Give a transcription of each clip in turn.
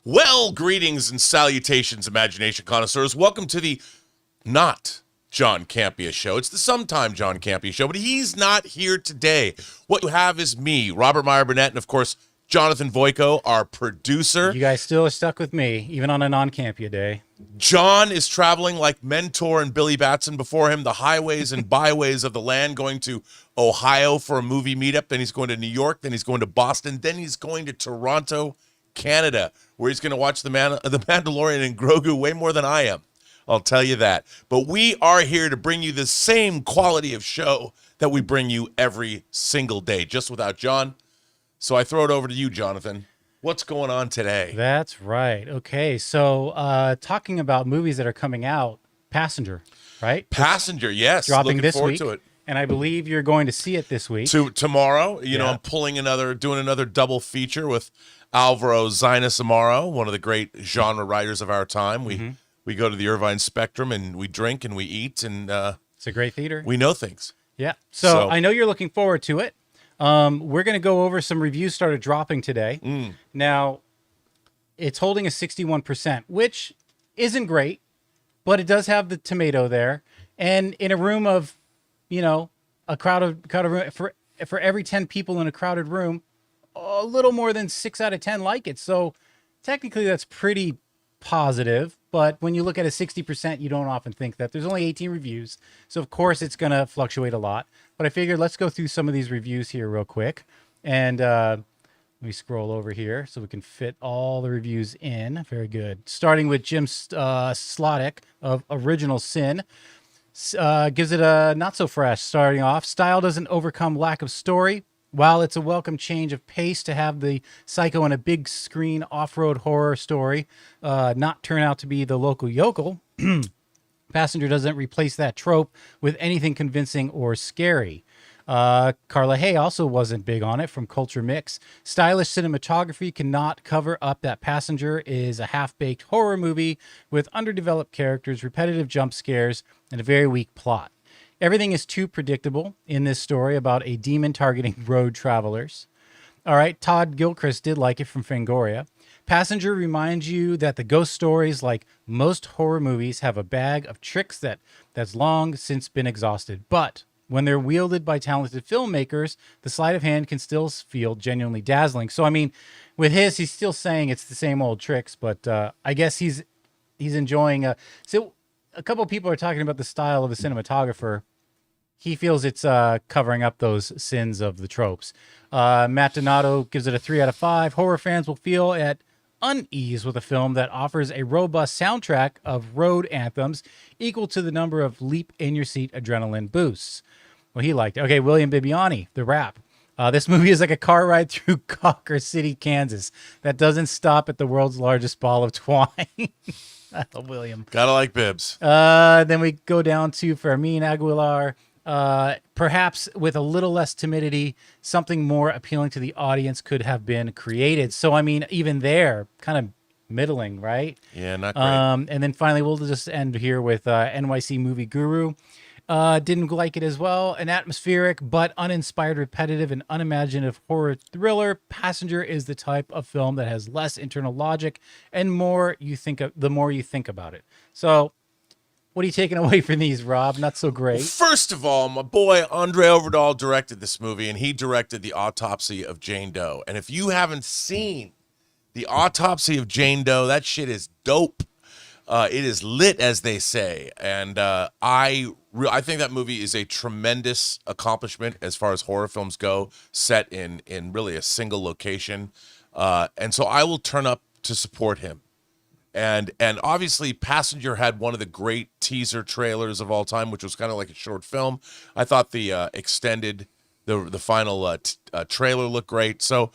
Well, greetings and salutations, imagination connoisseurs. Welcome to the not John Campea Show. It's the sometime John Campea Show, but he's not here today. What you have is me, Robert Meyer Burnett, and of course, Jonathan Voico, our producer. You guys still are stuck with me, even on a non-Campea day. John is traveling like Mentor and Billy Batson before him, the highways and byways of the land, going to Ohio for a movie meetup. Then he's going to New York. Then he's going to Boston. Then he's going to Toronto, Canada, where he's going to watch the Mandalorian and Grogu way more than I am. I'll tell you that. But we are here to bring you the same quality of show that we bring you every single day, just without John. So I throw it over to you, Jonathan. What's going on today? That's right. Okay, so talking about movies that are coming out, Passenger, right? Passenger, yes. Dropping Looking this forward week, to it. and I believe you're going to see it this week. Tomorrow, you know, Yeah. I'm doing another double feature with Alvaro Zainas Amaro, one of the great genre writers of our time. We go to the Irvine Spectrum and we drink and we eat and It's a great theater. we know things. Yeah. So I know you're looking forward to it. We're going to go over some reviews started dropping today. Now, it's holding a 61%, which isn't great, but it does have the tomato there. And in a room of, you know, a crowded room, for every 10 people in a crowded room, a little more than 6 out of 10 like it. So technically that's pretty positive. But when you look at a 60%, you don't often think that. There's only 18 reviews. So, of course, it's going to fluctuate a lot. But I figured let's go through some of these reviews here real quick. And let me scroll over here so we can fit all the reviews in. Very good. Starting with Jim Slottick of Original Sin. Gives it a not so fresh starting off. Style doesn't overcome lack of story. While it's a welcome change of pace to have the Psycho and a big screen off-road horror story not turn out to be the local yokel, Passenger doesn't replace that trope with anything convincing or scary. Carla Hay also wasn't big on it from Culture Mix. Stylish cinematography cannot cover up that Passenger is a half-baked horror movie with underdeveloped characters, repetitive jump scares, and a very weak plot. Everything is too predictable in this story about a demon targeting road travelers. All right, Todd Gilchrist did like it from Fangoria. Passenger reminds you that the ghost stories, like most horror movies, have a bag of tricks that's long since been exhausted. But when they're wielded by talented filmmakers, the sleight of hand can still feel genuinely dazzling. So, I mean, with he's still saying it's the same old tricks, but I guess he's enjoying. So a couple of people are talking about the style of the cinematographer. He feels it's covering up those sins of the tropes. Matt Donato gives it a 3 out of 5. Horror fans will feel at unease with a film that offers a robust soundtrack of road anthems equal to the number of leap-in-your-seat adrenaline boosts. Well, he liked it. Okay, William Bibiani, The Rap. This movie is like a car ride through Cocker City, Kansas that doesn't stop at the world's largest ball of twine. William. Gotta like Bibbs. Then we go down to Fermin Aguilar. Perhaps with a little less timidity, something more appealing to the audience could have been created. So, I mean, even there, kind of middling, right? Yeah, not great. And then finally, we'll just end here with NYC Movie Guru. Didn't like it as well. An atmospheric but uninspired, repetitive, and unimaginative horror thriller. Passenger is the type of film that has less internal logic and the more you think about it. So, what are you taking away from these, Rob? Not so great. First of all, my boy Andre Overdahl directed this movie, and he directed The Autopsy of Jane Doe. And if you haven't seen The Autopsy of Jane Doe, that shit is dope. It is lit, as they say. And I think that movie is a tremendous accomplishment as far as horror films go, set in really a single location. And so I will turn up to support him. And obviously, Passenger had one of the great teaser trailers of all time, which was kind of like a short film. I thought the extended, the final trailer looked great. So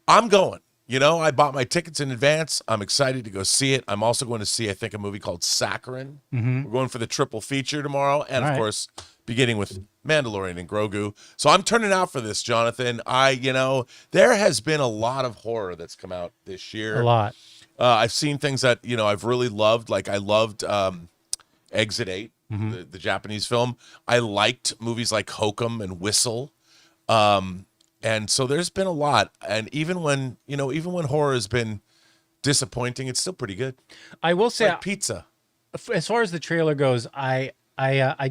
I'm going. You know, I bought my tickets in advance. I'm excited to go see it. I'm also going to see, I think, a movie called Saccharin. We're going for the triple feature tomorrow. And, of course, beginning with Mandalorian and Grogu. So I'm turning out for this, Jonathan. There has been a lot of horror that's come out this year. A lot. I've seen things that, I've really loved. Like I loved Exit 8, the Japanese film. I liked movies like Hokum and Whistle. And so there's been a lot. And even when horror has been disappointing. It's still pretty good. I will It's say, like pizza. as far as the trailer goes, I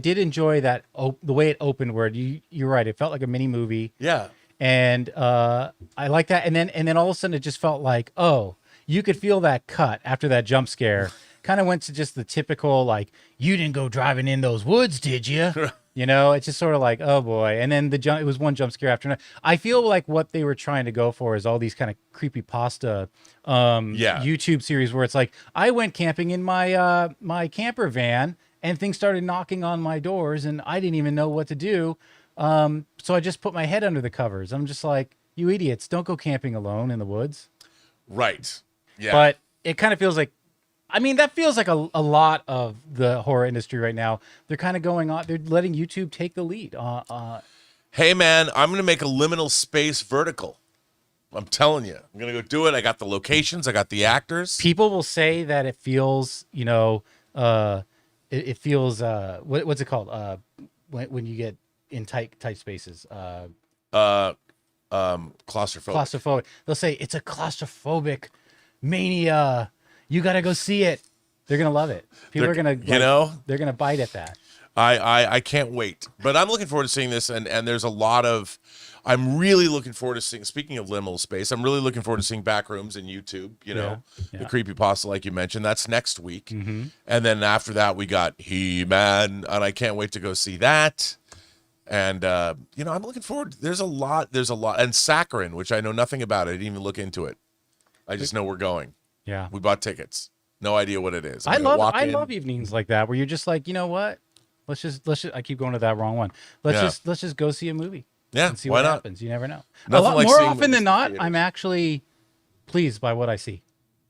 did enjoy that the way it opened. Where you're right, it felt like a mini movie, Yeah. and I like that. And then all of a sudden, it just felt like, oh, you could feel that cut after that jump scare. Kind of went to just the typical like, you didn't go driving in those woods, did you? You know, it's just sort of like, oh boy. And then it was one jump scare after another. I feel like what they were trying to go for is all these kind of creepypasta YouTube series where it's like, I went camping in my my camper van and things started knocking on my doors and I didn't even know what to do. So I just put my head under the covers. I'm just like, you idiots, don't go camping alone in the woods. Right. Yeah. But it kind of feels like, I mean, that feels like a lot of the horror industry right now. They're kind of going on. They're letting YouTube take the lead. Hey, man, I'm going to make a liminal space vertical. I'm telling you. I'm going to go do it. I got the locations. I got the actors. People will say that it feels, you know, it feels, what's it called? When you get in tight spaces. Claustrophobic. Claustrophobic. They'll say it's a claustrophobic mania. You got to go see it. They're going to love it. People are going to, they're going to bite at that. I can't wait. But I'm looking forward to seeing this. And there's a lot of, I'm really looking forward to seeing, speaking of liminal space, I'm really looking forward to seeing Backrooms and YouTube, the creepypasta, like you mentioned. That's next week. Mm-hmm. And then after that, we got He-Man. And I can't wait to go see that. And, I'm looking forward. There's a lot. And Saccharin, which I know nothing about. I didn't even look into it. I just know we're going. Yeah, we bought tickets. No idea what it is. I love evenings like that where you're just like, you know what? Let's just. I keep going to that wrong one. Let's just go see a movie. Yeah, and see what happens. You never know. More often than not, I'm actually pleased by what I see.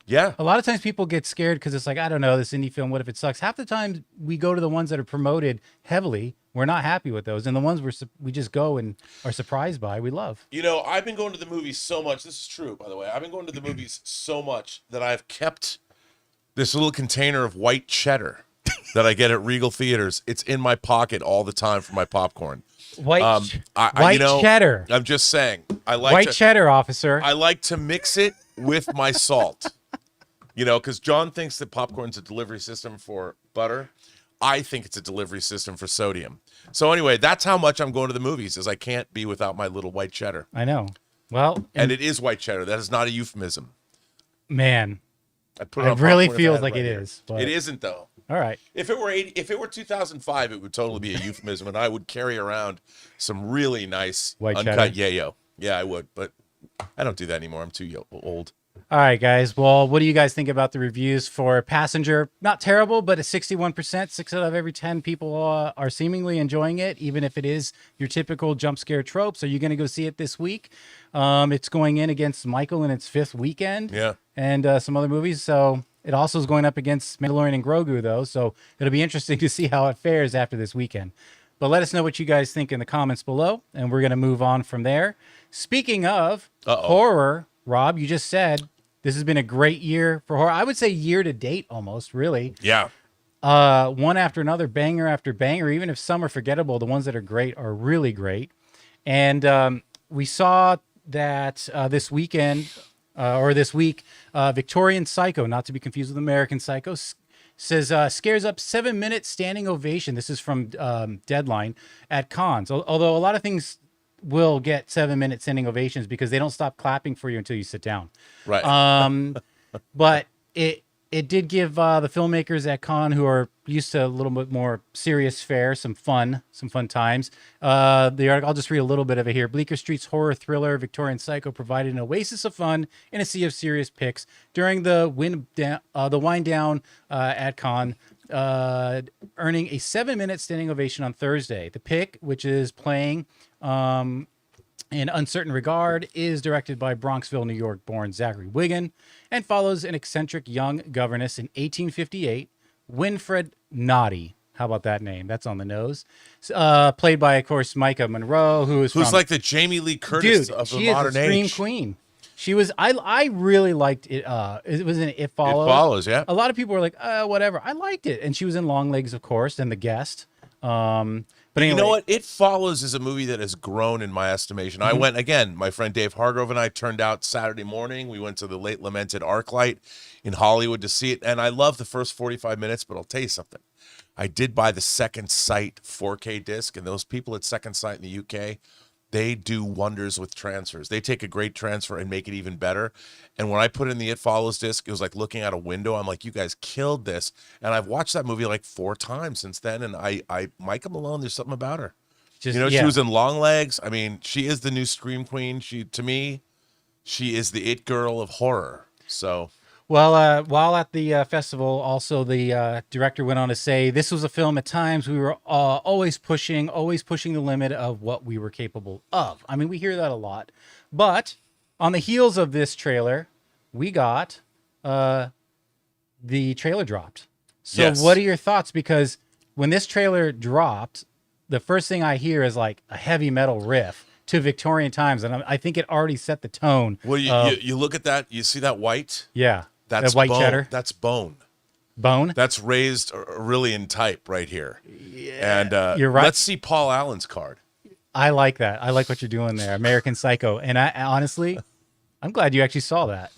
Yeah. A lot of times people get scared because it's like, I don't know, this indie film. What if it sucks? Half the time we go to the ones that are promoted heavily. We're not happy with those, and the ones we just go and are surprised by, we love. I've been going to the movies so much. This is true, by the way. I've been going to the movies so much that I've kept this little container of white cheddar that I get at Regal Theaters. It's in my pocket all the time for my popcorn. White cheddar. I'm just saying. I like white cheddar, officer. I like to mix it with my salt. Because John thinks that popcorn's a delivery system for butter. I think it's a delivery system for sodium. So anyway, that's how much I'm going to the movies, is I can't be without my little white cheddar. I know. Well, and it is white cheddar. That is not a euphemism. Man, it really feels like it is. But it isn't, though. All right. If it were 2005, it would totally be a euphemism, and I would carry around some really nice white uncut cheddar. yayo. Yeah, I would, but I don't do that anymore. I'm too old. All right, guys. Well, what do you guys think about the reviews for Passenger? Not terrible, but a 61%. 6 out of every 10 people are seemingly enjoying it, even if it is your typical jump scare tropes. Are you going to go see it this week? It's going in against Michael in its 5th weekend. Yeah. And some other movies. So it also is going up against Mandalorian and Grogu, though. So it'll be interesting to see how it fares after this weekend. But let us know what you guys think in the comments below, and we're going to move on from there. Speaking of horror, Rob, you just said this has been a great year for horror. I would say year to date almost, really. Yeah. One after another, banger after banger. Even if some are forgettable, the ones that are great are really great. And we saw that this week, Victorian Psycho, not to be confused with American Psycho, says scares up 7-minute standing ovation. This is from Deadline at cons. Although a lot of things will get 7-minute standing ovations because they don't stop clapping for you until you sit down. Right. But it did give the filmmakers at con, who are used to a little bit more serious fare, some fun times. The article, I'll just read a little bit of it here. Bleecker Street's horror thriller Victorian Psycho provided an oasis of fun in a sea of serious picks during the wind down at con, earning a 7-minute standing ovation on Thursday. The pick, which is playing in Uncertain Regard, is directed by Bronxville, New York-born Zachary Wiggin and follows an eccentric young governess in 1858, Winfred Naughty. How about that name? That's on the nose. Played by, of course, Micah Monroe, who's like the Jamie Lee Curtis of the modern age. She is a scream queen. She was. I really liked it. It was in It Follows. It Follows, yeah. A lot of people were like, whatever. I liked it, and she was in Long Legs, of course, and The Guest. But anyway, You know what? It Follows is a movie that has grown in my estimation. I went again. My friend Dave Hargrove and I turned out Saturday morning. We went to the late lamented ArcLight in Hollywood to see it, and I love the first 45 minutes. But I'll tell you something. I did buy the Second Sight 4K disc, and those people at Second Sight in the UK, they do wonders with transfers. They take a great transfer and make it even better. And when I put in the It Follows disc, it was like looking out a window. I'm like, you guys killed this. And I've watched that movie like 4 times since then. And Micah Malone, there's something about her. just She was in Long Legs. I mean, she is the new Scream Queen. To me, she is the it girl of horror. So. Well, while at the festival, also the director went on to say, this was a film at times we were always pushing the limit of what we were capable of. I mean, we hear that a lot. But on the heels of this trailer, we got the trailer dropped. So Yes. what are your thoughts? Because when this trailer dropped, the first thing I hear is like a heavy metal riff to Victorian times. And I think it already set the tone. Well, you look at that. You see that white? Yeah. That's that white bone. cheddar. That's bone. Bone? That's raised really in type right here. Yeah. And You're right. Let's see Paul Allen's card. I like that. I like what you're doing there. American Psycho. And I honestly, I'm glad you actually saw that.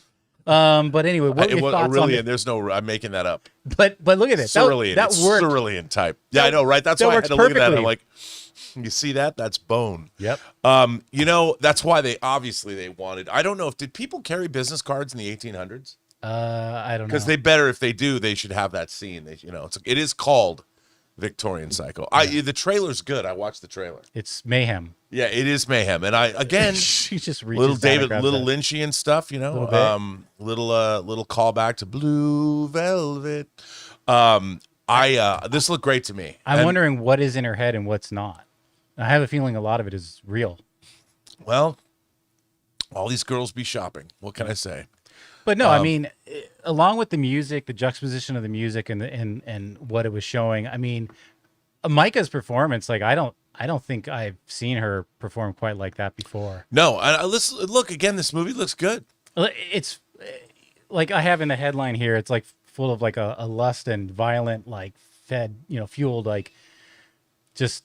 But anyway, what are your thoughts on it? There's no, I'm making that up. But look at it. Cerulean. That It's worked. cerulean type. Yeah, I know, right? That's why I had to look at that. And I'm like, you see that? That's bone. Yep. That's why they wanted. I don't know did people carry business cards in the 1800s? I don't know. Because if they do, they should have that scene. It is called Victorian Psycho. The trailer's good. I watched the trailer. It's mayhem. Yeah, it is mayhem. And She just reaches little down David, and grabs little that. Lynchian stuff, little callback to Blue Velvet. This looked great to me. I'm wondering what is in her head and what's not. I have a feeling a lot of it is real. Well, all these girls be shopping. What can I say? But no, I mean, along with the music, the juxtaposition of the music and what it was showing, I mean, Micah's performance, like I don't think I've seen her perform quite like that before. No, look again. This movie looks good. It's like I have in the headline here. It's like full of like a lust and violent, like fueled, like just.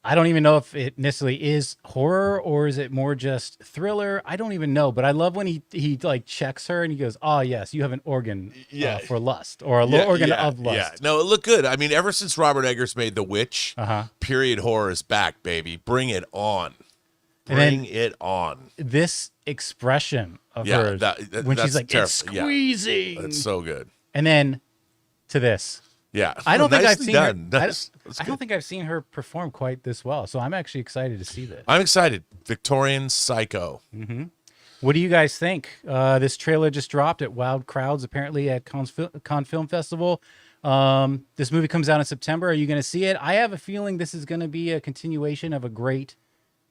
I don't even know if it necessarily is horror or is it more just thriller. I don't even know, but I love when he like checks her and he goes, "Oh yes, you have an organ for lust or organ of lust." Yeah, no, it looked good. I mean, ever since Robert Eggers made The Witch, period horror is back, baby. Bring it on. Bring it on. This expression of hers when she's like, "It's squeezing." Yeah, that's so good. And then to this. Yeah, I don't think I've Nicely seen done. her. I I don't think I've seen her perform quite this well. So I'm actually excited to see this. I'm excited. Victorian Psycho. What do you guys think? This trailer just dropped. It wowed crowds apparently at Cannes Film Festival. This movie comes out in September. Are you going to see it? I have a feeling this is going to be a continuation of a great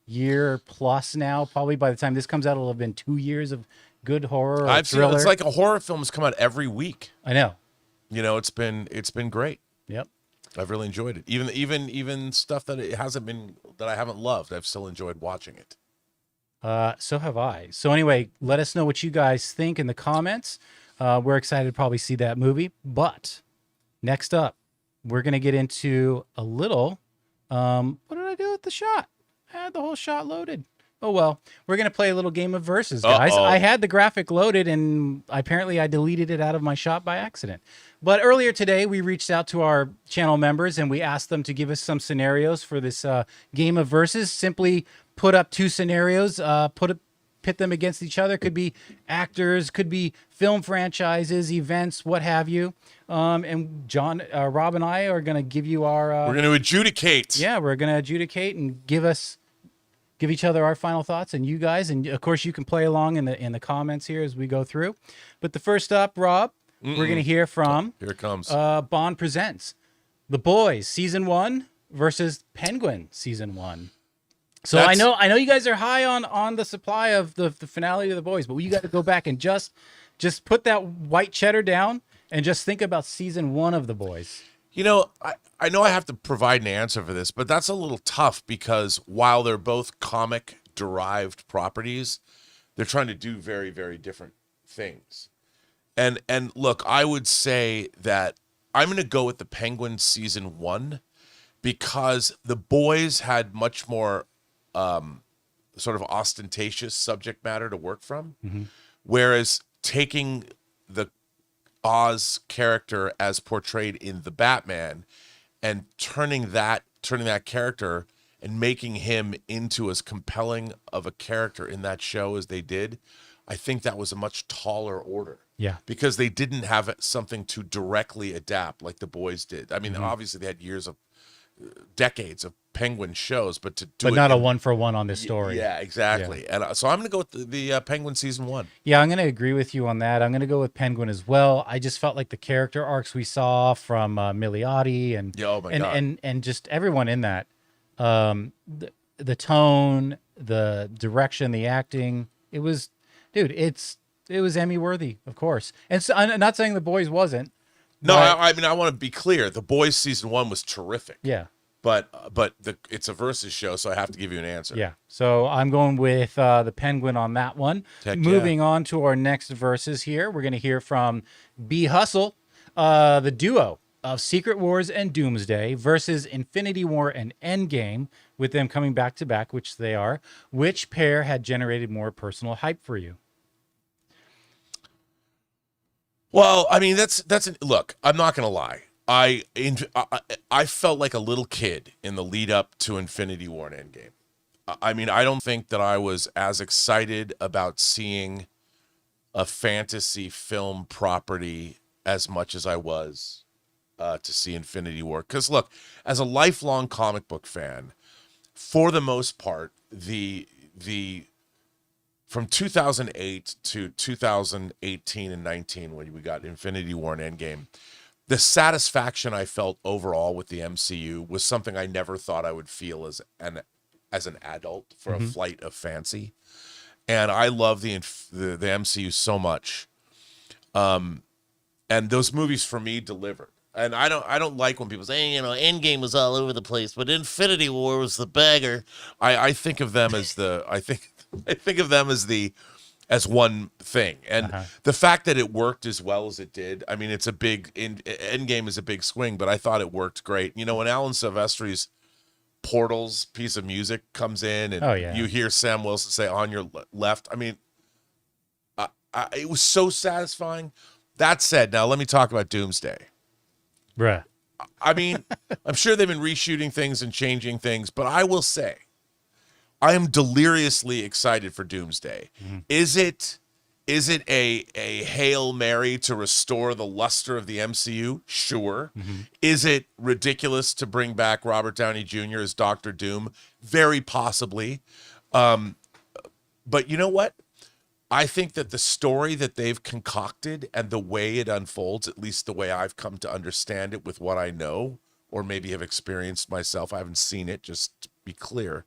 year plus now. Probably by the time this comes out, it'll have been 2 years of good horror. I've seen it's like a horror film has come out every week. I know. It's been great. Yep. I've really enjoyed it. Even stuff that I haven't loved, I've still enjoyed watching it. So have I. So anyway, let us know what you guys think in the comments. We're excited to probably see that movie. But next up, we're going to get into a little, what did I do with the shot? I had the whole shot loaded. Oh, well, we're going to play a little game of verses, guys. I had the graphic loaded, and apparently I deleted it out of my shot by accident. But earlier today, we reached out to our channel members, and we asked them to give us some scenarios for this game of verses. Simply put up 2 scenarios, pit them against each other. Could be actors, could be film franchises, events, what have you. And John, Rob, and I are going to give you our... we're going to adjudicate. Yeah, we're going to adjudicate and give each other our final thoughts, and you guys, and of course you can play along in the comments here as we go through. But the first up, Rob, we're going to hear from Here it comes. Bond Presents The Boys Season 1 versus Penguin Season 1. So I know you guys are high on the supply of the finale of The Boys, but you got to go back and just put that white cheddar down and just think about Season 1 of The Boys. I know I have to provide an answer for this, but that's a little tough because while they're both comic-derived properties, they're trying to do very, very different things. And look, I would say that I'm going to go with the Penguin Season 1 because the boys had much more sort of ostentatious subject matter to work from, whereas taking the Oz character as portrayed in the Batman and turning that character and making him into as compelling of a character in that show as they did, I think that was a much taller order. Yeah. Because they didn't have something to directly adapt like the boys did. I mean, obviously they had decades of Penguin shows, but to do but it not a one for one on this story. Yeah, exactly. Yeah. And so I'm going to go with the Penguin season 1. Yeah, I'm going to agree with you on that. I'm going to go with Penguin as well. I just felt like the character arcs we saw from Milioti and Oh my God. and just everyone in that, the tone, the direction, the acting, it was, dude, it was Emmy worthy, of course. And so, I'm not saying the boys wasn't. No, but- I mean, I want to be clear. The Boys season 1 was terrific. Yeah. But it's a versus show, so I have to give you an answer. Yeah. So I'm going with the Penguin on that one. Heck yeah. Moving on to our next verses here, we're going to hear from B Hustle, the duo of Secret Wars and Doomsday versus Infinity War and Endgame, with them coming back to back, which they are. Which pair had generated more personal hype for you? Well, I mean, look, I'm not going to lie. I felt like a little kid in the lead up to Infinity War and Endgame. I mean, I don't think that I was as excited about seeing a fantasy film property as much as I was to see Infinity War. Because look, as a lifelong comic book fan, for the most part, the from 2008 to 2018 and 19, when we got Infinity War and Endgame, the satisfaction I felt overall with the MCU was something I never thought I would feel as an adult for a flight of fancy. And I love the MCU so much. And those movies for me delivered. And I don't like when people say, Endgame was all over the place, but Infinity War was the bagger. I think of them as as one thing. And the fact that it worked as well as it did, I mean, Endgame is a big swing, but I thought it worked great. When Alan Silvestri's Portals piece of music comes in and you hear Sam Wilson say "on your left," I mean, it was so satisfying. That said, now let me talk about Doomsday. Bruh. I mean, I'm sure they've been reshooting things and changing things, but I will say, I am deliriously excited for Doomsday. Is it a Hail Mary to restore the luster of the MCU? Sure. Is it ridiculous to bring back Robert Downey Jr. as Doctor Doom? Very possibly. But you know what? I think that the story that they've concocted and the way it unfolds, at least the way I've come to understand it with what I know, or maybe have experienced myself, I haven't seen it, just to be clear,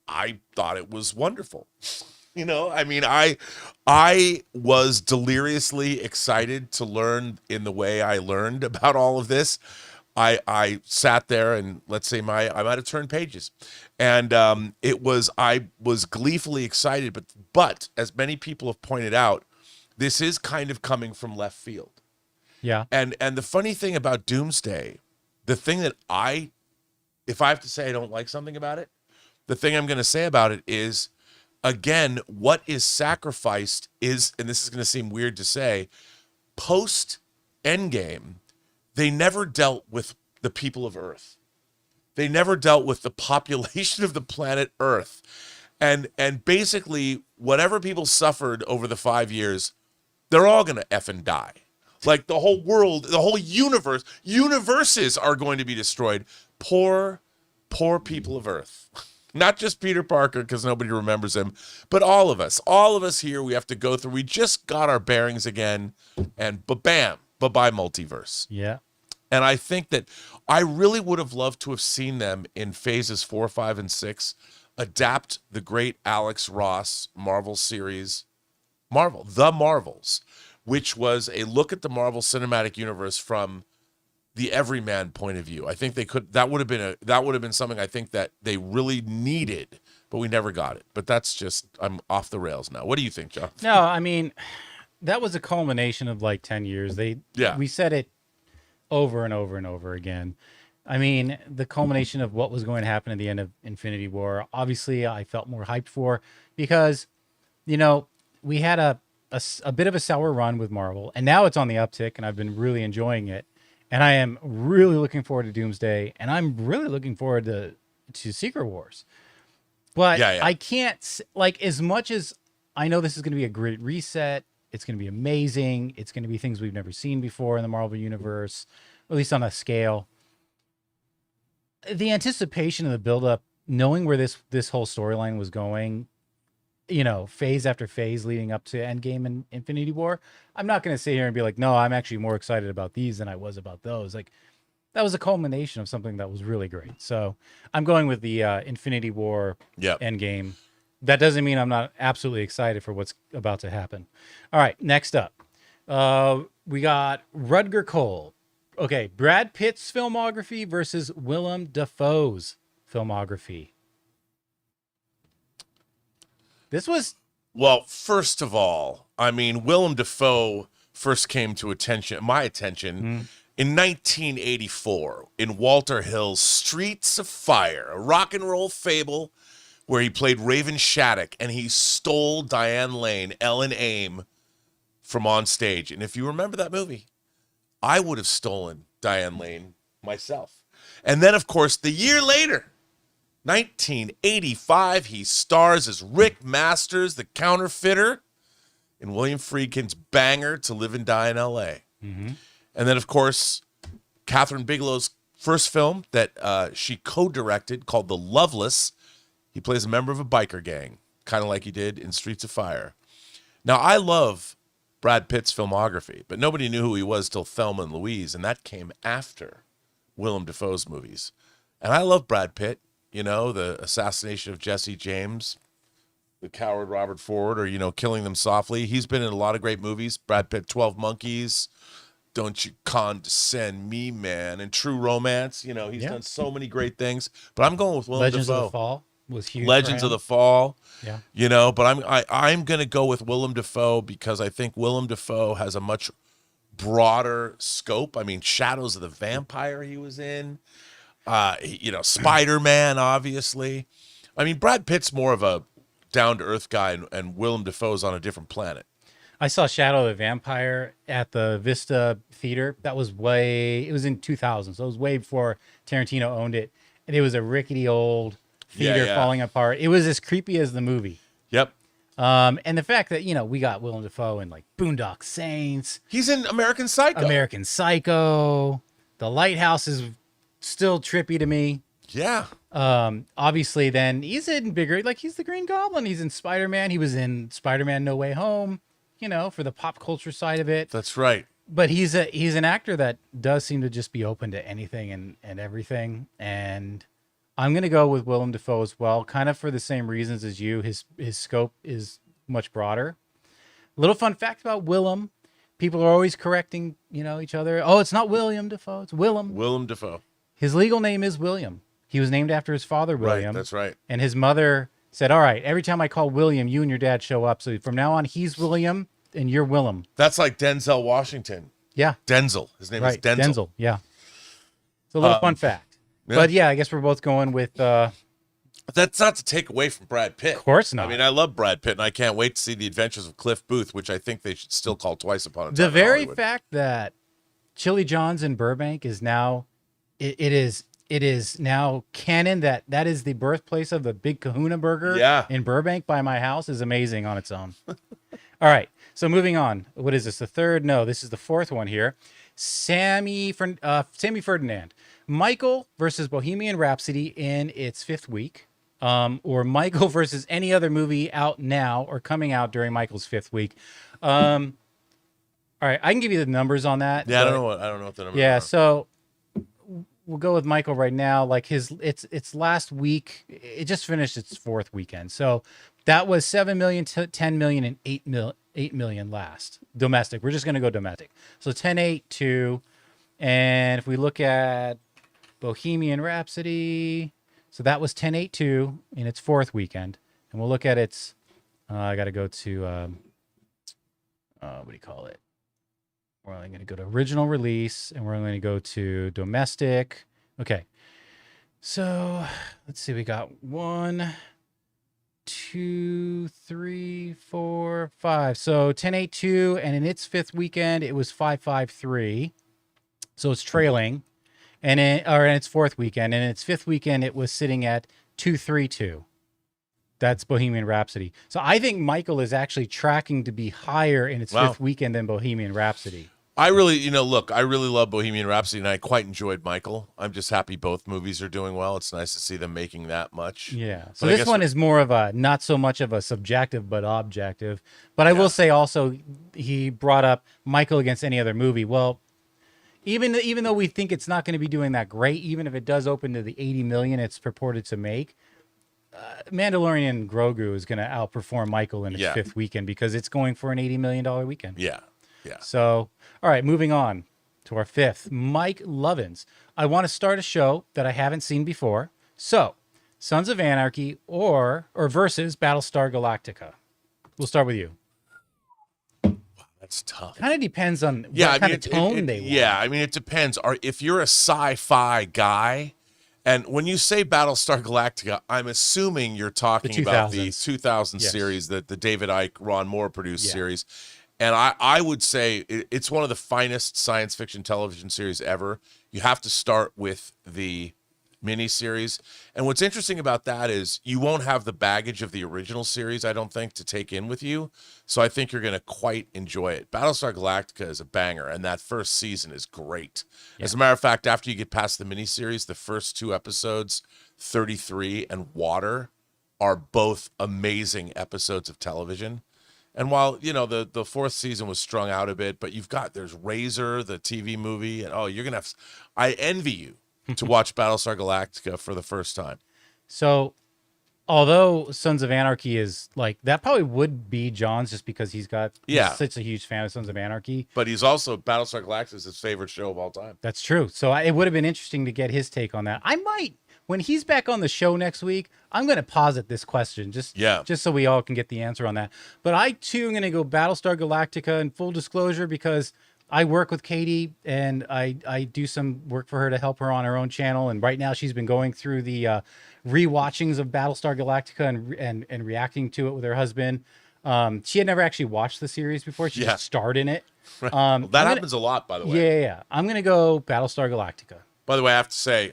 I thought it was wonderful. I mean, I was deliriously excited to learn in the way I learned about all of this. I sat there and let's say I might have turned pages, and I was gleefully excited. But as many people have pointed out, this is kind of coming from left field. Yeah. And the funny thing about Doomsday, the thing that if I have to say I don't like something about it, the thing I'm going to say about it is, again, what is sacrificed is, and this is going to seem weird to say, post Endgame, they never dealt with the people of Earth. They never dealt with the population of the planet Earth. And basically, whatever people suffered over the 5 years, they're all going to effing die. Like the whole world, the whole universes are going to be destroyed. Poor people of Earth. Not just Peter Parker, because nobody remembers him, but all of us here, we have to go through. We just got our bearings again, and bam, bye-bye multiverse. Yeah. And I think that I really would have loved to have seen them in phases 4, 5, and 6 adapt the great Alex Ross Marvel series, The Marvels, which was a look at the Marvel Cinematic Universe from the everyman point of view. I think they could. That would have been something I think that they really needed, but we never got it. But that's just, I'm off the rails now. What do you think, John? No, I mean, that was a culmination of like 10 years. We said it over and over and over again. I mean, the culmination of what was going to happen at the end of Infinity War, obviously I felt more hyped for, because, you know, we had a bit of a sour run with Marvel, and now it's on the uptick, and I've been really enjoying it. And I am really looking forward to Doomsday, and I'm really looking forward to Secret Wars. But Yeah, yeah. I can't, like, as much as I know this is going to be a great reset, it's going to be amazing, it's going to be things we've never seen before in the Marvel Universe, at least on a scale. The anticipation of the buildup, knowing where this whole storyline was going, you know, phase after phase leading up to Endgame and Infinity War, I'm not going to sit here and be like, no, I'm actually more excited about these than I was about those. Like, that was a culmination of something that was really great. So I'm going with the Infinity War Endgame. That doesn't mean I'm not absolutely excited for what's about to happen. All right, next up, we got Rutger Cole. Okay, Brad Pitt's filmography versus Willem Dafoe's filmography. This was... Well, first of all, I mean, Willem Dafoe first came to my attention in 1984 in Walter Hill's Streets of Fire, a rock and roll fable where he played Raven Shattuck, and he stole Diane Lane, Ellen Aim, from on stage. And if you remember that movie, I would have stolen Diane Lane myself. And then, of course, the year later, 1985, he stars as Rick Masters, the counterfeiter, in William Friedkin's banger To Live and Die in L.A. And then, of course, Catherine Bigelow's first film that she co-directed, called The Loveless. He plays a member of a biker gang, kind of like he did in Streets of Fire. Now, I love Brad Pitt's filmography, but nobody knew who he was till Thelma and Louise, and that came after Willem Dafoe's movies. And I love Brad Pitt. You know, the assassination of Jesse James, the coward Robert Ford, or, you know, Killing Them Softly. He's been in a lot of great movies. Brad Pitt, 12 Monkeys, Don't You Condescend Me, Man, and True Romance. You know, he's done so many great things. But I'm going with Willem Legends Dafoe. of the Fall was huge. Legends of the Fall. Yeah. You know, but I'm going to go with Willem Dafoe because I think Willem Dafoe has a much broader scope. I mean, Shadows of the Vampire he was in. You know, Spider-Man, obviously. I mean, Brad Pitt's more of a down-to-earth guy, and Willem Dafoe's on a different planet. I saw Shadow of the Vampire at the Vista Theater. That was it was in 2000, so it was way before Tarantino owned it. And it was a rickety old theater falling apart. It was as creepy as the movie. Yep. And the fact that, you know, we got Willem Dafoe in, like, Boondock Saints. He's in American Psycho. American Psycho. The Lighthouse is still trippy to me. Yeah. Obviously, then he's in bigger, like, he's the Green Goblin. He's in Spider-Man. He was in Spider-Man No Way Home, you know, for the pop culture side of it. That's right. But he's an actor that does seem to just be open to anything and everything. And I'm going to go with Willem Dafoe as well, kind of for the same reasons as you. His scope is much broader. Little fun fact about Willem. People are always correcting, you know, each other. Oh, it's not William Dafoe. It's Willem. Willem Dafoe. His legal name is William. He was named after his father, William. Right, that's right. And his mother said, all right, every time I call William, you and your dad show up. So from now on, he's William and you're Willem. That's like Denzel Washington. Yeah. Denzel. His name is Denzel. Denzel, yeah. It's a little fun fact. Yeah. But yeah, I guess we're both going with... That's not to take away from Brad Pitt. Of course not. I mean, I love Brad Pitt, and I can't wait to see The Adventures of Cliff Booth, which I think they should still call Twice Upon a Time. The very fact that Chili John's in Burbank is now... It is now canon that is the birthplace of the Big Kahuna Burger in Burbank by my house is amazing on its own. All right, so moving on. What is this, the third? No, this is the fourth one here. Sammy Ferdinand. Michael versus Bohemian Rhapsody in its fifth week. Or Michael versus any other movie out now or coming out during Michael's fifth week. All right, I can give you the numbers on that. Yeah, I don't know what the numbers are. Yeah, so... We'll go with Michael right now. Like it's last week. It just finished its fourth weekend. So that was 7 million, 10 million, and 8 million last domestic. We're just going to go domestic. So 10, 8, 2. And if we look at Bohemian Rhapsody, so that was 10, 8, 2 in its fourth weekend. And we'll look at its, I got to go to, what do you call it? We're only going to go to original release, and we're only going to go to domestic. Okay. So let's see. We got 1, 2, 3, 4, 5. So 10.82, and in its fifth weekend, it was 5.53. So it's trailing, and in its fourth weekend, and in its fifth weekend, it was sitting at 2.32. That's Bohemian Rhapsody. So I think Michael is actually tracking to be higher in its fifth weekend than Bohemian Rhapsody. I really, look, I really love Bohemian Rhapsody, and I quite enjoyed Michael. I'm just happy both movies are doing well. It's nice to see them making that much. Yeah. So this one is more of a, not so much of a subjective, but objective. But I will say also, he brought up Michael against any other movie. Well, even though we think it's not going to be doing that great, even if it does open to the 80 million it's purported to make, Mandalorian Grogu is going to outperform Michael in its fifth weekend because it's going for an $80 million weekend. Yeah. So, all right, moving on to our fifth. Mike Lovins. I want to start a show that I haven't seen before. So, Sons of Anarchy or versus Battlestar Galactica. We'll start with you. That's tough. Kind of depends on what kind of tone they want. Yeah, I mean, it depends. If you're a sci-fi guy, and when you say Battlestar Galactica, I'm assuming you're talking about the 2000 series, the David Icke, Ron Moore produced series. And I would say it's one of the finest science fiction television series ever. You have to start with the miniseries. And what's interesting about that is you won't have the baggage of the original series, I don't think, to take in with you. So I think you're going to quite enjoy it. Battlestar Galactica is a banger, and that first season is great. Yeah. As a matter of fact, after you get past the miniseries, the first 2 episodes, 33 and Water, are both amazing episodes of television. And while, the fourth season was strung out a bit, but there's Razor, the TV movie, and you're going to have, I envy you to watch Battlestar Galactica for the first time. So, although Sons of Anarchy is that probably would be John's just because he's such a huge fan of Sons of Anarchy. But he's also, Battlestar Galactica is his favorite show of all time. That's true. So it would have been interesting to get his take on that. I might, when he's back on the show next week, I'm going to posit this question just so we all can get the answer on that. But I too am going to go Battlestar Galactica in full disclosure because I work with Katie and I do some work for her to help her on her own channel. And right now she's been going through the rewatchings of Battlestar Galactica and reacting to it with her husband. She had never actually watched the series before. She just starred in it. That happens a lot, by the way. Yeah. I'm going to go Battlestar Galactica. By the way, I have to say,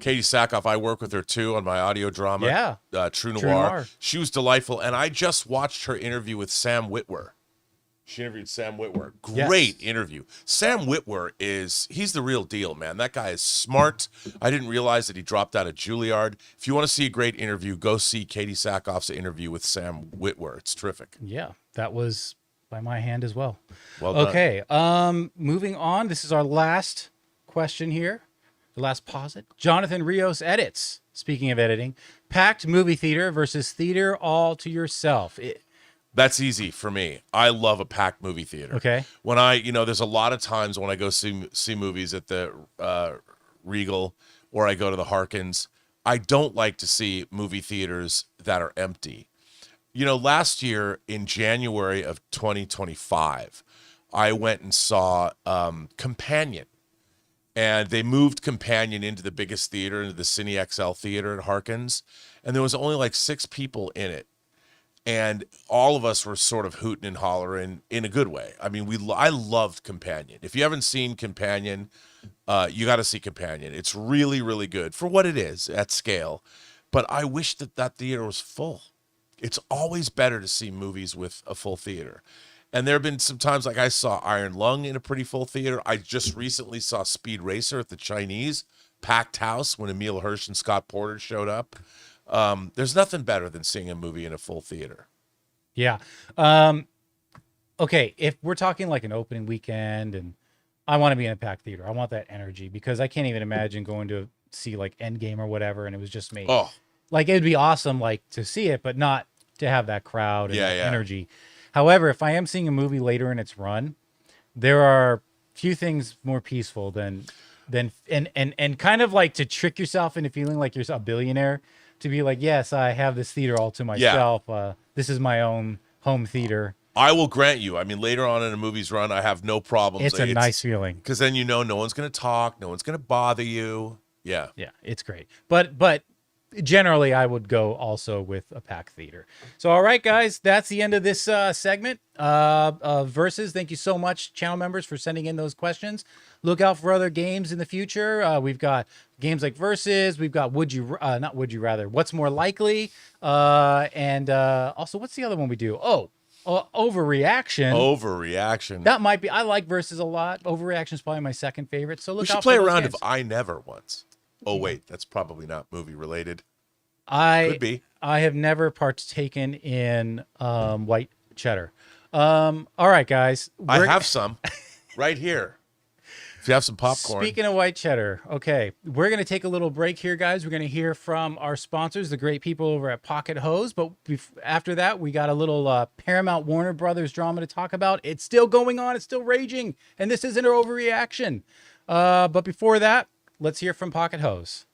Katie Sackhoff, I work with her too on my audio drama, True Noir. She was delightful, and I just watched her interview with Sam Witwer. She interviewed Sam Witwer. Great interview. Sam Witwer he's the real deal, man. That guy is smart. I didn't realize that he dropped out of Juilliard. If you want to see a great interview, go see Katie Sackhoff's interview with Sam Witwer. It's terrific. Yeah, that was by my hand as well. Well done. Okay, moving on. This is our last question here. The last posit. Jonathan Rios edits. Speaking of editing, packed movie theater versus theater all to yourself. That's easy for me. I love a packed movie theater. Okay. When there's a lot of times when I go see movies at the Regal or I go to the Harkins, I don't like to see movie theaters that are empty. Last year in January of 2025, I went and saw Companion. And they moved Companion into the biggest theater, into the Cine XL theater at Harkins. And there was only 6 people in it. And all of us were sort of hooting and hollering in a good way. I mean, I loved Companion. If you haven't seen Companion, you got to see Companion. It's really, really good for what it is at scale. But I wish that theater was full. It's always better to see movies with a full theater. And there have been some times, I saw Iron Lung in a pretty full theater. I just recently saw Speed Racer at the Chinese, packed house when Emile Hirsch and Scott Porter showed up. There's nothing better than seeing a movie in a full theater. Yeah. Okay, if we're talking an opening weekend and I want to be in a packed theater, I want that energy because I can't even imagine going to see Endgame or whatever and it was just me. Oh. It would be awesome to see it, but not to have that crowd and that energy. However, if I am seeing a movie later in its run, there are few things more peaceful than kind of to trick yourself into feeling like you're a billionaire, to be yes, I have this theater all to myself. This is my own home theater. I will grant you. I mean, later on in a movie's run, I have no problems. It's a nice feeling because then no one's going to talk, no one's going to bother you. Yeah. Yeah, it's great. But generally, I would go also with a pack theater. So, all right, guys, that's the end of this segment of Versus. Thank you so much, channel members, for sending in those questions. Look out for other games in the future. We've got games like Versus. We've got not Would You Rather, What's More Likely, and also what's the other one we do? Overreaction. Overreaction. That might be. I like Versus a lot. Overreaction is probably my second favorite. So look We should out play for a those round games. of I Never once. Oh wait, that's probably not movie related. Could be. I have never partaken in white cheddar. All right, guys. I have some right here. If you have some popcorn. Speaking of white cheddar, okay, we're going to take a little break here, guys. We're going to hear from our sponsors, the great people over at Pocket Hose. But after that, we got a little Paramount Warner Brothers drama to talk about. It's still going on. It's still raging. And this isn't an overreaction. But before that, let's hear from Pocket Hose.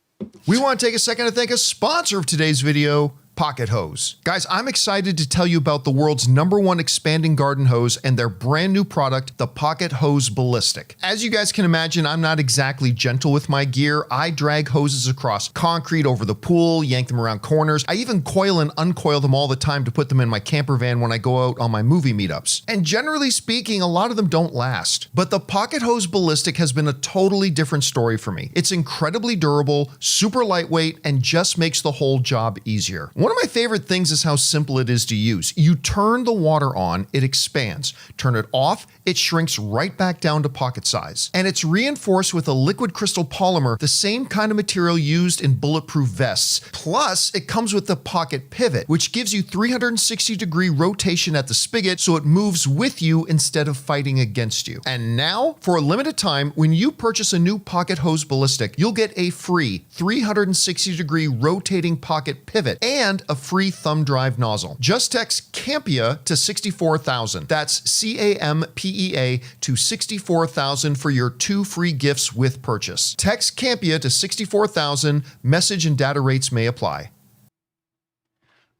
We want to take a second to thank a sponsor of today's video, Pocket Hose. Guys, I'm excited to tell you about the world's #1 expanding garden hose and their brand new product, the Pocket Hose Ballistic. As you guys can imagine, I'm not exactly gentle with my gear. I drag hoses across concrete over the pool, yank them around corners. I even coil and uncoil them all the time to put them in my camper van when I go out on my movie meetups. And generally speaking, a lot of them don't last. But the Pocket Hose Ballistic has been a totally different story for me. It's incredibly durable, super lightweight, and just makes the whole job easier. One of my favorite things is how simple it is to use. You turn the water on, it expands. Turn it off, it shrinks right back down to pocket size. And it's reinforced with a liquid crystal polymer, the same kind of material used in bulletproof vests. Plus, it comes with the pocket pivot, which gives you 360-degree rotation at the spigot so it moves with you instead of fighting against you. And now, for a limited time, when you purchase a new Pocket Hose Ballistic, you'll get a free 360-degree rotating pocket pivot and a free thumb drive nozzle. Just text Campea to 64,000. That's CAMPEA to 64,000 for your 2 free gifts with purchase. Text Campea to 64,000. Message and data rates may apply.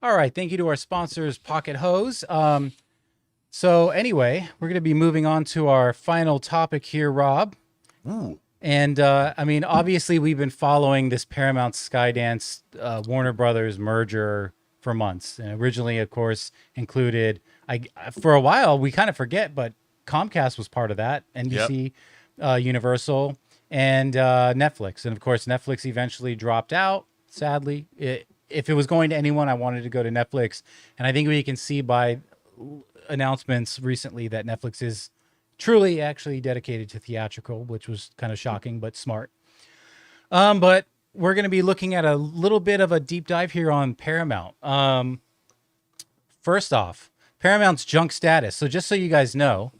All right. Thank you to our sponsors, Pocket Hose. So anyway, we're going to be moving on to our final topic here, Rob. Ooh. And I mean, obviously, we've been following this Paramount Skydance Warner Brothers merger for months. And originally, of course, included, for a while, we kind of forget, but Comcast was part of that, NBC, Universal, and Netflix. And of course, Netflix eventually dropped out, sadly. If it was going to anyone, I wanted to go to Netflix. And I think we can see by announcements recently that Netflix is truly actually dedicated to theatrical, which was kind of shocking, but smart. But we're going to be looking at a little bit of a deep dive here on Paramount. First off, Paramount's junk status. So just so you guys know,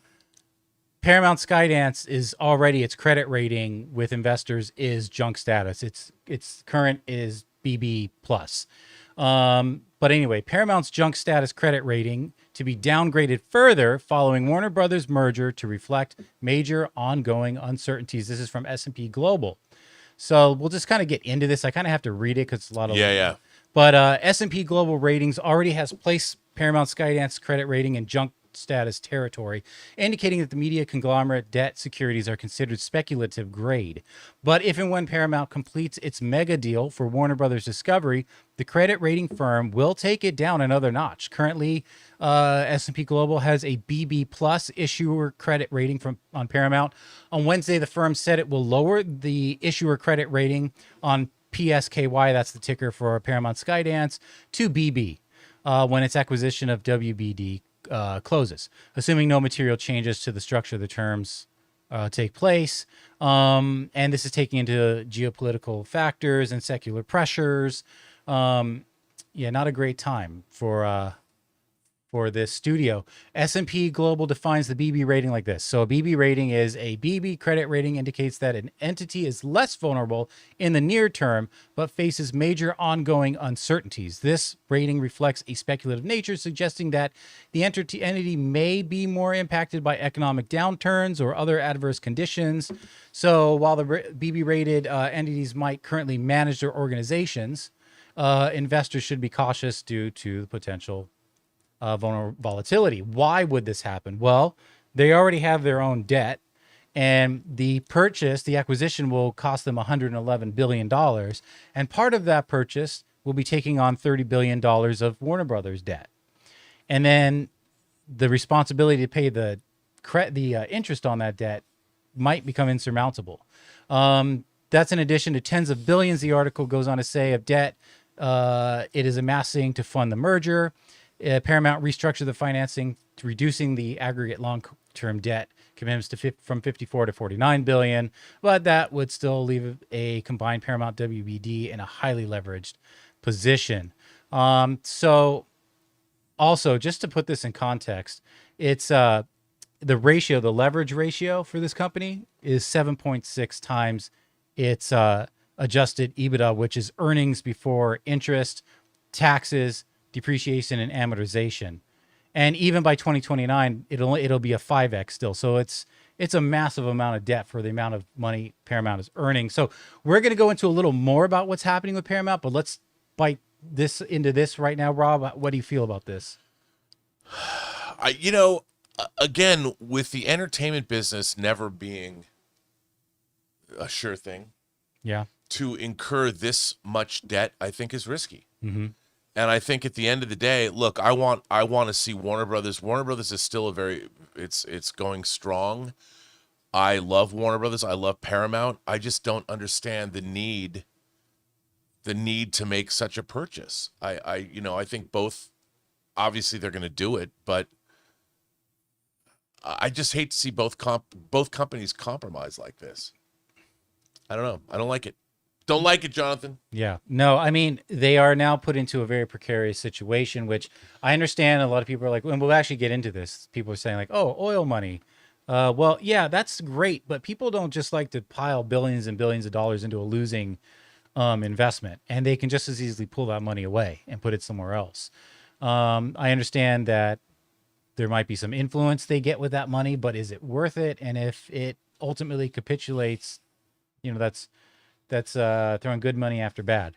Paramount Skydance is already, its credit rating with investors is junk status. Its current is BB+. But anyway, Paramount's junk status credit rating to be downgraded further following Warner Brothers merger to reflect major ongoing uncertainties. This is from S&P Global. So we'll just kind of get into this. I kind of have to read it because it's a lot of... Yeah. But S&P Global Ratings already has placed Paramount Skydance credit rating in junk status territory, indicating that the media conglomerate debt securities are considered speculative grade. But if and when Paramount completes its mega deal for Warner Brothers Discovery, the credit rating firm will take it down another notch. Currently, S&P Global has a BB plus issuer credit rating on Paramount. On Wednesday, the firm said it will lower the issuer credit rating on PSKY, that's the ticker for Paramount Skydance, to BB when its acquisition of WBD closes, assuming no material changes to the structure of the terms take place. And this is taking into geopolitical factors and secular pressures. Not a great time for this studio. S&P Global defines the BB rating like this. So a BB rating is a BB credit rating indicates that an entity is less vulnerable in the near term, but faces major ongoing uncertainties. This rating reflects a speculative nature, suggesting that the entity may be more impacted by economic downturns or other adverse conditions. So while the BB rated entities might currently manage their organizations, investors should be cautious due to the potential volatility. Why would this happen? Well, they already have their own debt, And the acquisition will cost them $111 billion. And part of that purchase will be taking on $30 billion of Warner Brothers debt. And then the responsibility to pay the interest on that debt might become insurmountable. That's in addition to tens of billions, the article goes on to say, of debt it is amassing to fund the merger. Paramount restructured the financing, to reducing the aggregate long-term debt commitments from 54 to 49 billion, but that would still leave a combined Paramount WBD in a highly leveraged position. So also, just to put this in context, it's the leverage ratio for this company is 7.6 times its adjusted EBITDA, which is earnings before interest, taxes, depreciation, and amortization. And even by 2029, it'll be a 5x still. So it's a massive amount of debt for the amount of money Paramount is earning. So we're going to go into a little more about what's happening with Paramount, but let's bite into this right now. Rob, what do you feel about this? Again, with the entertainment business never being a sure thing, yeah, to incur this much debt, I think is risky. Mm-hmm. And I think at the end of the day, look, I want to see Warner Brothers. Warner Brothers is still it's going strong. I love Warner Brothers. I love Paramount. I just don't understand the need to make such a purchase. I think both, obviously they're going to do it, but I just hate to see both companies compromise like this. I don't know. I don't like it. Don't like it, Jonathan. Yeah. No, I mean, they are now put into a very precarious situation, which I understand. A lot of people are like, when we'll actually get into this, people are saying like, oh, oil money. Well, yeah, that's great. But people don't just like to pile billions and billions of dollars into a losing investment. And they can just as easily pull that money away and put it somewhere else. I understand that there might be some influence they get with that money, but is it worth it? And if it ultimately capitulates, that's throwing good money after bad.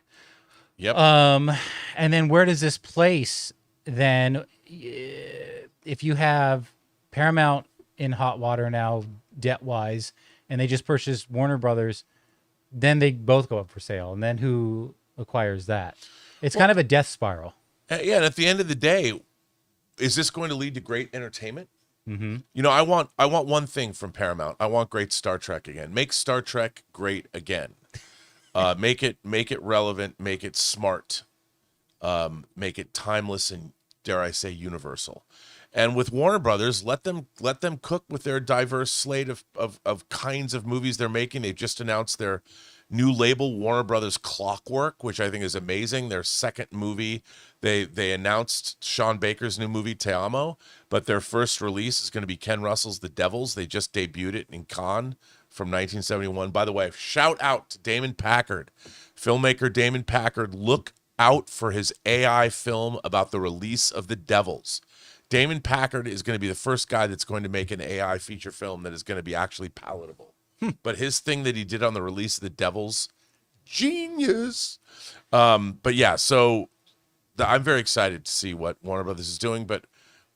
Yep. And then where does this place then, if you have Paramount in hot water now, debt-wise, and they just purchased Warner Brothers, then they both go up for sale. And then who acquires that? It's kind of a death spiral. Yeah, and at the end of the day, is this going to lead to great entertainment? Mm-hmm. I want one thing from Paramount. I want great Star Trek again. Make Star Trek great again. Make it relevant. Make it smart. Make it timeless and, dare I say, universal. And with Warner Brothers, let them cook with their diverse slate of kinds of movies they're making. They've just announced their new label, Warner Brothers Clockwork, which I think is amazing. Their second movie, they announced Sean Baker's new movie, Te Amo, but their first release is going to be Ken Russell's The Devils. They just debuted it in Cannes from 1971. By the way, shout out to Damon Packard, filmmaker Damon Packard. Look out for his AI film about the release of The Devils. Damon Packard is going to be the first guy that's going to make an AI feature film that is going to be actually palatable. But his thing that he did on the release of The Devils, genius. But yeah, so I'm very excited to see what Warner Brothers is doing. But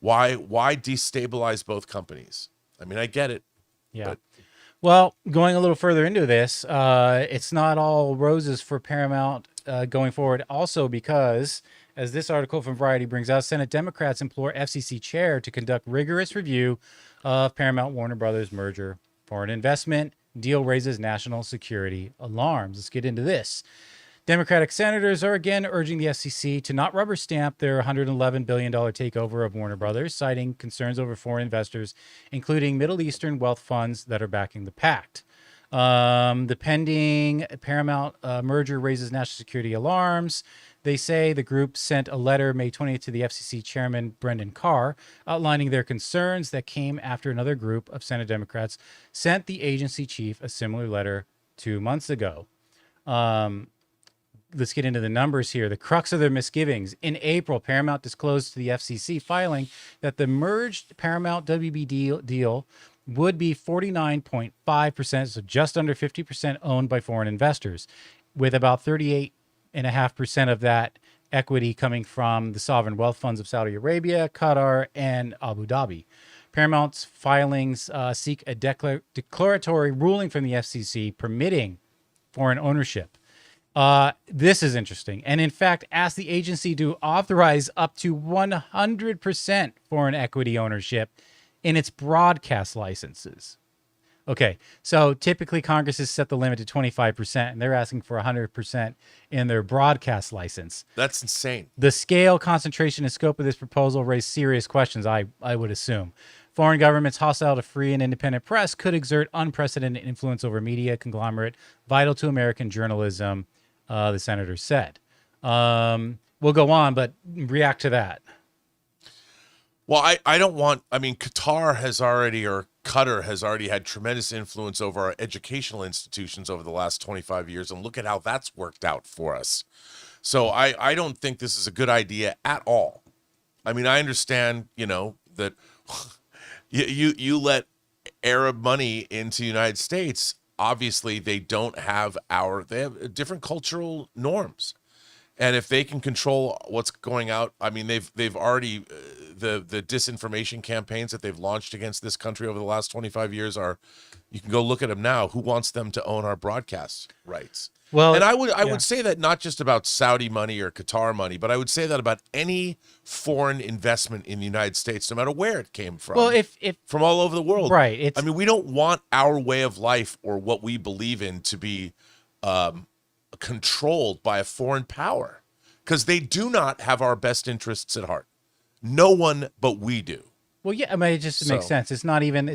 why destabilize both companies? I mean, I get it. Yeah. But well, going a little further into this, it's not all roses for Paramount going forward. Also, because as this article from Variety brings out, Senate Democrats implore FCC chair to conduct rigorous review of Paramount Warner Brothers merger. Foreign investment deal raises national security alarms. Let's get into this. Democratic senators are again urging the FCC to not rubber stamp their $111 billion takeover of Warner Brothers, citing concerns over foreign investors, including Middle Eastern wealth funds that are backing the pact. The pending Paramount merger raises national security alarms. They say the group sent a letter May 20th to the FCC chairman, Brendan Carr, outlining their concerns that came after another group of Senate Democrats sent the agency chief a similar letter 2 months ago. Let's get into the numbers here. The crux of their misgivings. In April, Paramount disclosed to the FCC filing that the merged Paramount WB deal would be 49.5%, so just under 50% owned by foreign investors, with about 38.5% of that equity coming from the sovereign wealth funds of Saudi Arabia, Qatar, and Abu Dhabi. Paramount's filings seek a declaratory ruling from the FCC permitting foreign ownership. This is interesting. And in fact, asked the agency to authorize up to 100% foreign equity ownership in its broadcast licenses. Okay, so typically Congress has set the limit to 25%, and they're asking for 100% in their broadcast license. That's insane. The scale, concentration, and scope of this proposal raise serious questions, I would assume. Foreign governments hostile to free and independent press could exert unprecedented influence over media conglomerate vital to American journalism, the senator said. We'll go on, but react to that. Well, Qatar has already, or Qatar has already had tremendous influence over our educational institutions over the last 25 years, and look at how that's worked out for us. So I don't think this is a good idea at all. I mean, I understand, that you let Arab money into the United States. Obviously, they have different cultural norms. And if they can control what's going out, I mean, they've already the disinformation campaigns that they've launched against this country over the last 25 years you can go look at them now. Who wants them to own our broadcast rights? Well, and I would say that not just about Saudi money or Qatar money, but I would say that about any foreign investment in the United States, no matter where it came from. Well, if from all over the world, right? We don't want our way of life or what we believe in to be controlled by a foreign power, because they do not have our best interests at heart. No one but we do. Well, yeah, it just makes sense. It's not even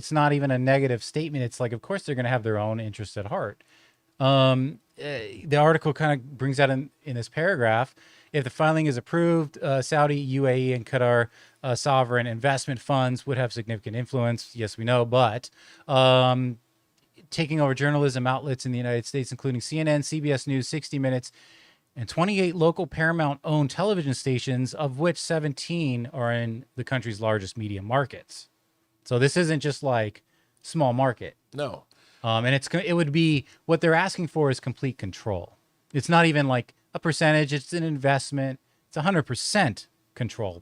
a negative statement. It's like, of course, they're going to have their own interests at heart. The article kind of brings out in this paragraph, if the filing is approved, Saudi, UAE, and Qatar sovereign investment funds would have significant influence. Yes, we know, but taking over journalism outlets in the United States, including CNN, CBS News, 60 Minutes, and 28 local Paramount-owned television stations, of which 17 are in the country's largest media markets. So this isn't just like small market. No. And it would be, what they're asking for is complete control. It's not even like a percentage. It's an investment. It's 100% control.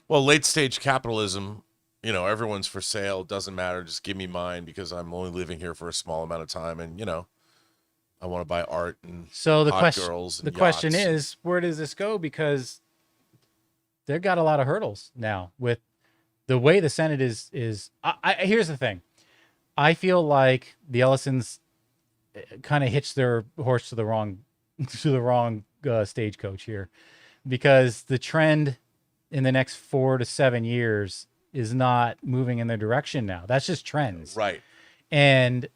Well, late stage capitalism, everyone's for sale. Doesn't matter. Just give me mine because I'm only living here for a small amount of time. And, I want to buy art and so hot girls and the yachts. question is, where does this go? Because they've got a lot of hurdles now with the way the Senate is. Here's the thing. I feel like the Ellisons kind of hitched their horse to the wrong stagecoach here, because the trend in the next 4 to 7 years is not moving in their direction now. That's just trends. Right. And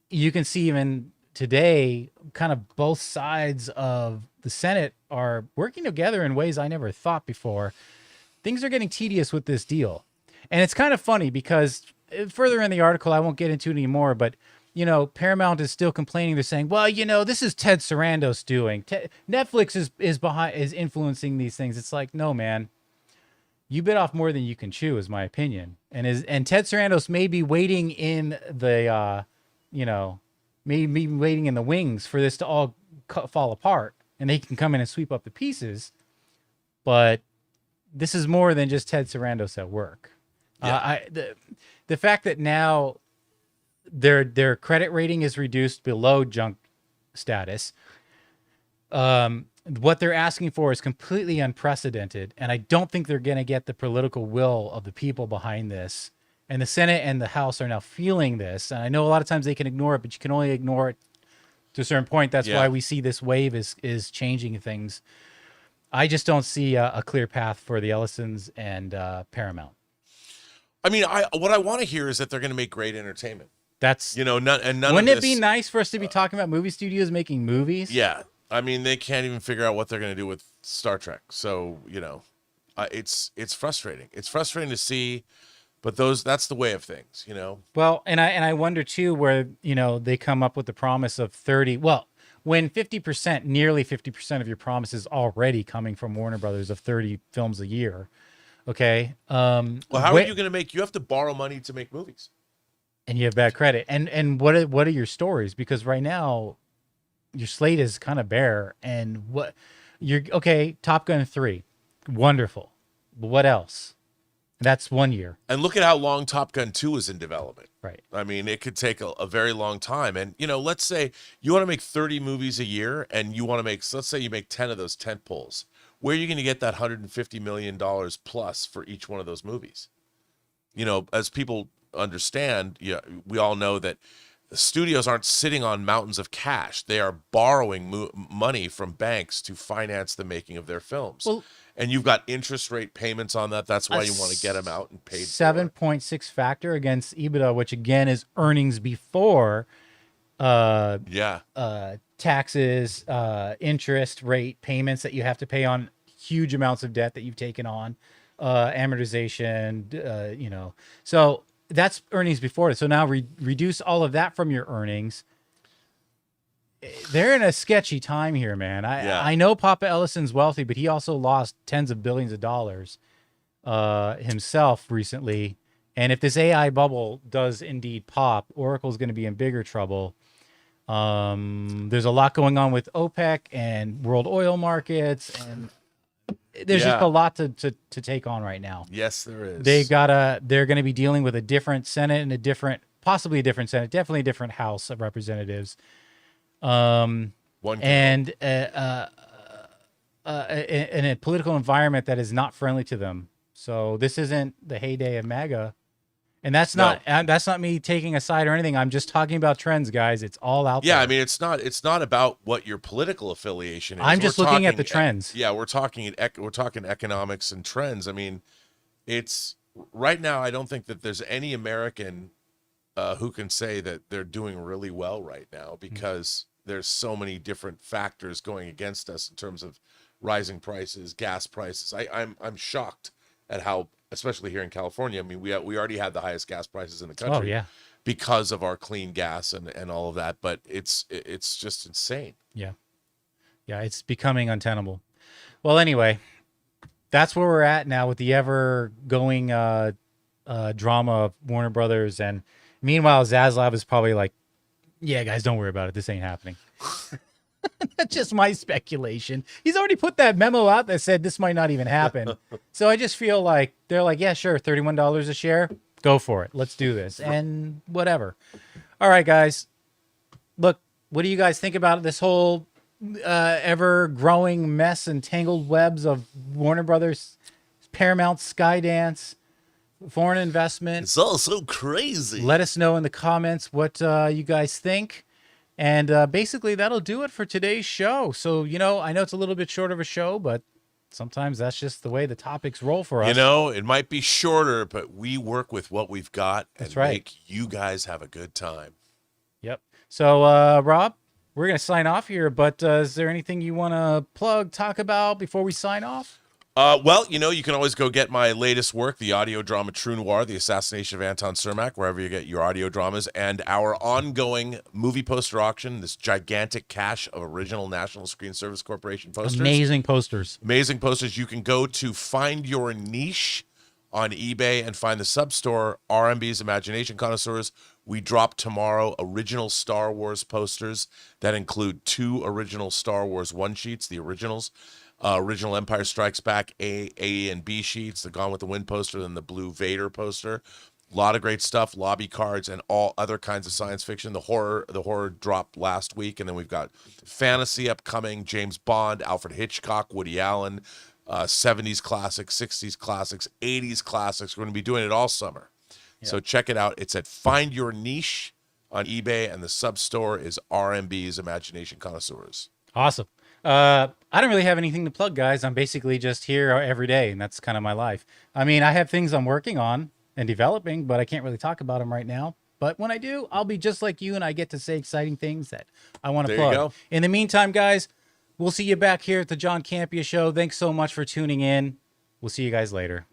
you can see even today, kind of both sides of the Senate are working together in ways I never thought before. Things are getting tedious with this deal. And it's kind of funny because further in the article, I won't get into it anymore, but Paramount is still complaining. They're saying, well, this is Ted Sarandos doing. Netflix is influencing these things. It's like, no, man, you bit off more than you can chew, is my opinion. And Ted Sarandos may be waiting in the, maybe waiting in the wings for this to all fall apart, and they can come in and sweep up the pieces. But this is more than just Ted Sarandos at work. Yeah. The fact that now their credit rating is reduced below junk status, what they're asking for is completely unprecedented, and I don't think they're going to get the political will of the people behind this. And the Senate and the House are now feeling this. And I know a lot of times they can ignore it, but you can only ignore it to a certain point. That's why we see this wave is changing things. I just don't see a clear path for the Ellisons and Paramount. I mean, what I want to hear is that they're going to make great entertainment. That's none. Wouldn't it be nice for us to be talking about movie studios making movies? Yeah, I mean, they can't even figure out what they're going to do with Star Trek. So it's frustrating. It's frustrating to see. But that's the way of things, Well, and I wonder too where they come up with the promise of 30. Well, when nearly 50% of your promise is already coming from Warner Brothers of 30 films a year. Okay. Well, how are you going to make? You have to borrow money to make movies, and you have bad credit. And what are your stories? Because right now, your slate is kind of bare. And Top Gun 3, wonderful. But what else? That's 1 year. And look at how long Top Gun 2 is in development. Right. I mean, it could take a very long time. And, you know, let's say you want to make 30 movies a year and you want to make, so let's say you make 10 of those tent poles. Where are you going to get that $150 million plus for each one of those movies? You know, as people understand, we all know that studios aren't sitting on mountains of cash. They are borrowing money from banks to finance the making of their films. Well, and you've got interest rate payments on that. That's why you want to get them out and paid. 7.6 factor against EBITDA, which again is earnings before taxes, interest rate payments that you have to pay on huge amounts of debt that you've taken on, amortization, you know. So that's earnings before it. So now reduce all of that from your earnings. They're in a sketchy time here, man. I know Papa Ellison's wealthy, but he also lost tens of billions of dollars himself recently. And if this AI bubble does indeed pop, Oracle's going to be in bigger trouble. There's a lot going on with OPEC and world oil markets, and there's just a lot to take on right now. Yes, there is. They're going to be dealing with a different Senate and possibly a different Senate, definitely a different House of Representatives. In a political environment that is not friendly to them. So this isn't the heyday of MAGA, and that's not me taking a side or anything. I'm just talking about trends, guys. It's all out there. Yeah, I mean, it's not about what your political affiliation is. I'm just looking at the trends. We're talking economics and trends. I mean, it's right now. I don't think that there's any American who can say that they're doing really well right now because there's so many different factors going against us in terms of rising prices, gas prices. I'm shocked at how, especially here in California. I mean, we already had the highest gas prices in the country. Oh, yeah. Because of our clean gas and all of that, but it's just insane. Yeah, it's becoming untenable. Well, anyway, that's where we're at now with the ever-going drama of Warner Brothers, and meanwhile, Zaslav is probably like, "Yeah, guys, don't worry about it. This ain't happening." That's just my speculation. He's already put that memo out that said this might not even happen. So I just feel like they're like, "Yeah, sure, $31 a share. Go for it. Let's do this." And whatever. All right, guys. Look, what do you guys think about this whole ever-growing mess and tangled webs of Warner Brothers, Paramount, Skydance, foreign investment? It's all so crazy. Let us know in the comments what you guys think. And basically, that'll do it for today's show. So, you know, I know it's a little bit short of a show, but sometimes that's just the way the topics roll for us. You know, it might be shorter, but we work with what we've got and make you guys have a good time. Yep. So, Rob, we're going to sign off here, but is there anything you want to plug, talk about before we sign off? Well, you know, you can always go get my latest work, the audio drama True Noir, The Assassination of Anton Cermak, wherever you get your audio dramas, and our ongoing movie poster auction, this gigantic cache of original National Screen Service Corporation posters. Amazing posters. Amazing posters. You can go to Find Your Niche on eBay and find the sub-store, RMB's Imagination Connoisseurs. We drop tomorrow original Star Wars posters that include 2 original Star Wars one-sheets, the originals. Original Empire Strikes Back A and B sheets, the Gone with the Wind poster, then the Blue Vader poster. A lot of great stuff, lobby cards, and all other kinds of science fiction. The horror dropped last week, and then we've got fantasy upcoming, James Bond, Alfred Hitchcock, Woody Allen, 70s classics, 60s classics, 80s classics. We're going to be doing it all summer. Yeah. So check it out. It's at Find Your Niche on eBay, and the sub-store is RMB's Imagination Connoisseurs. Awesome. I don't really have anything to plug, guys. I'm basically just here every day, and that's kind of my life. I mean, I have things I'm working on and developing, but I can't really talk about them right now. But when I do, I'll be just like you, and I get to say exciting things that I want to plug. You go. In the meantime, guys, we'll see you back here at the John Campea Show. Thanks so much for tuning in. We'll see you guys later.